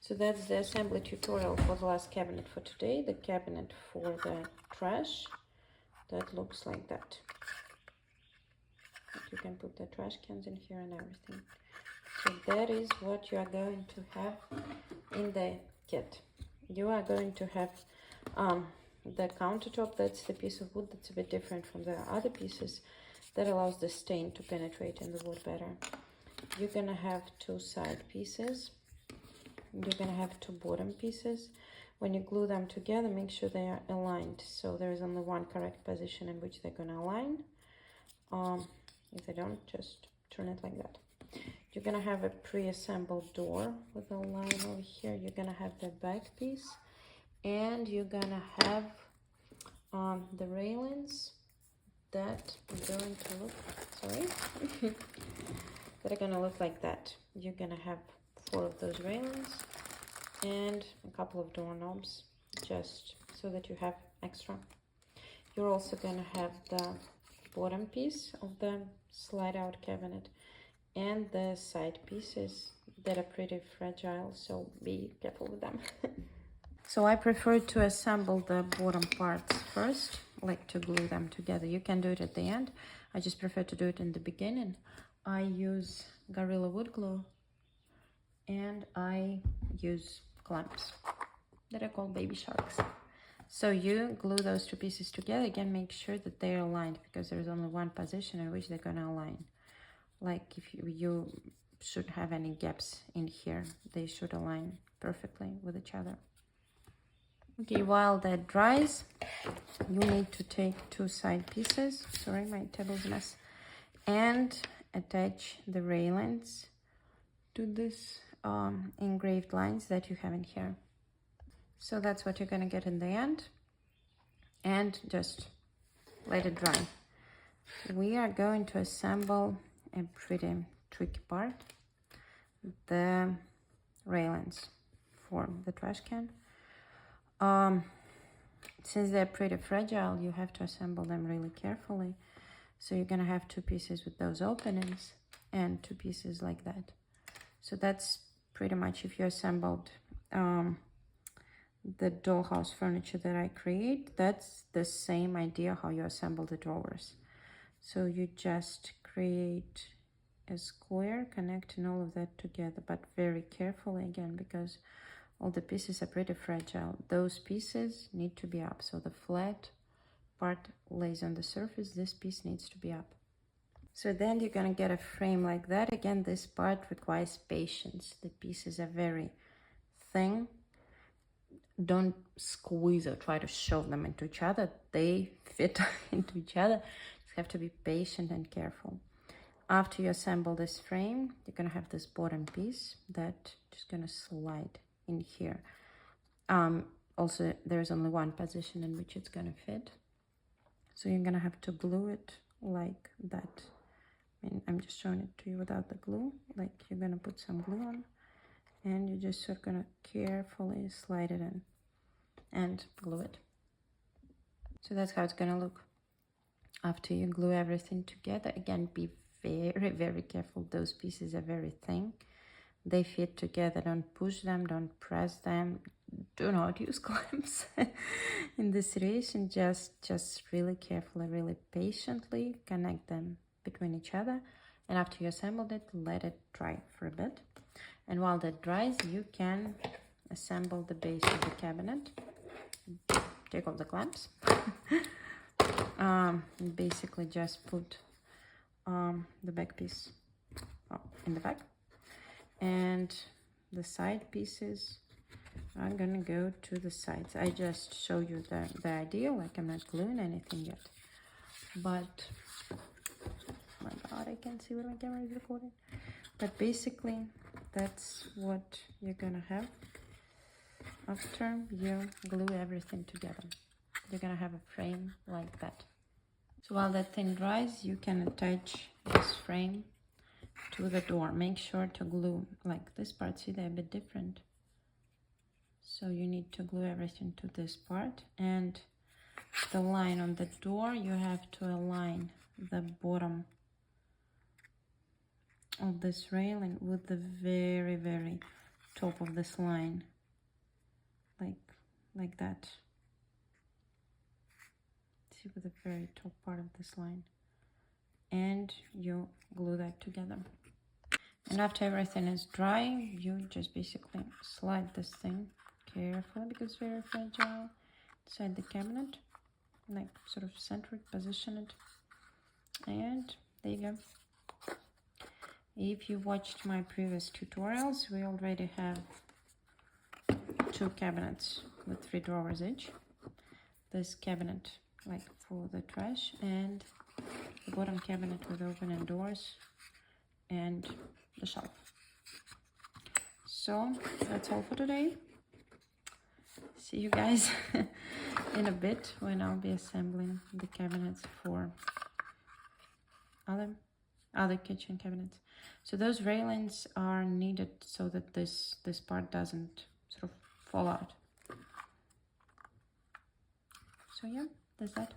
So that's the assembly tutorial for the last cabinet for today. The cabinet for the trash, that looks like that. You can put the trash cans in here and everything. So that is what you are going to have in the kit. You are going to have the countertop. That's the piece of wood that's a bit different from the other pieces. That allows the stain to penetrate in the wood better. You're gonna have two side pieces. You're gonna have two bottom pieces. When you glue them together, make sure they are aligned. So there is only one correct position in which they're gonna align. If they don't, just turn it like that. You're gonna have a pre-assembled door with a line over here. You're gonna have the back piece, and you're gonna have the railings that are going to look, sorry, that are gonna look like that. You're gonna have 4 of those railings and a couple of doorknobs, just so that you have extra. You're also gonna have the bottom piece of the slide out cabinet and the side pieces that are pretty fragile, so be careful with them. So I prefer to assemble the bottom parts first, like to glue them together. You can do it at the end. I just prefer to do it in the beginning. I use Gorilla Wood Glue and I use clamps that are called baby sharks. So you glue those 2 pieces together. Again, make sure that they're aligned, because there's only one position in which they're gonna align. Like if you shouldn't have any gaps in here. They should align perfectly with each other. Okay, while that dries, you need to take 2 side pieces, sorry, my table's a mess, and attach the railings to this engraved lines that you have in here. So that's what you're gonna get in the end, and just let it dry. We are going to assemble a pretty tricky part, the railings for the trash can. Since they're pretty fragile, you have to assemble them really carefully. So you're gonna have 2 pieces with those openings and 2 pieces like that. So that's pretty much, if you assembled the dollhouse furniture that I create, that's the same idea how you assemble the drawers. So you just create a square connecting all of that together, but very carefully again, because all the pieces are pretty fragile. Those pieces need to be up. So the flat part lays on the surface. This piece needs to be up. So then you're gonna get a frame like that. Again, this part requires patience. The pieces are very thin. Don't squeeze or try to shove them into each other. They fit into each other. You have to be patient and careful. After you assemble this frame, you're gonna have this bottom piece that just gonna slide in here. Also, there's only one position in which it's gonna fit. So you're gonna have to glue it like that. I'm just showing it to you without the glue. Like, you're gonna put some glue on, and you're just sort of gonna carefully slide it in and glue it. So that's how it's gonna look after you glue everything together. Again, be very, very careful. Those pieces are very thin. They fit together. Don't push them, don't press them. Do not use clamps in this situation. Just really carefully, really patiently connect them between each other. And after you assembled it, let it dry for a bit. And while that dries, you can assemble the base of the cabinet. Take off the clamps. Basically just put the back piece in the back, and the side pieces are gonna go to the sides. I just show you the idea, like I'm not gluing anything yet, but oh my god, I can't see what my camera is recording. But basically that's what you're gonna have after you glue everything together. You're gonna have a frame like that. So while that thing dries, you can attach this frame to the door. Make sure to glue like this part. See, they're a bit different. So you need to glue everything to this part, and the line on the door, you have to align the bottom of this railing with the very, very top of this line, like that. See, with the very top part of this line, and you glue that together. And after everything is dry, you just basically slide this thing carefully, because it's very fragile, inside the cabinet, like sort of center it, position it, and there you go. If you watched my previous tutorials, we already have 2 cabinets with 3 drawers each. This cabinet like for the trash, and the bottom cabinet with opening doors and the shelf. So that's all for today. See you guys in a bit when I'll be assembling the cabinets for other kitchen cabinets. So those railings are needed so that this part doesn't sort of fall out. So yeah, that's that.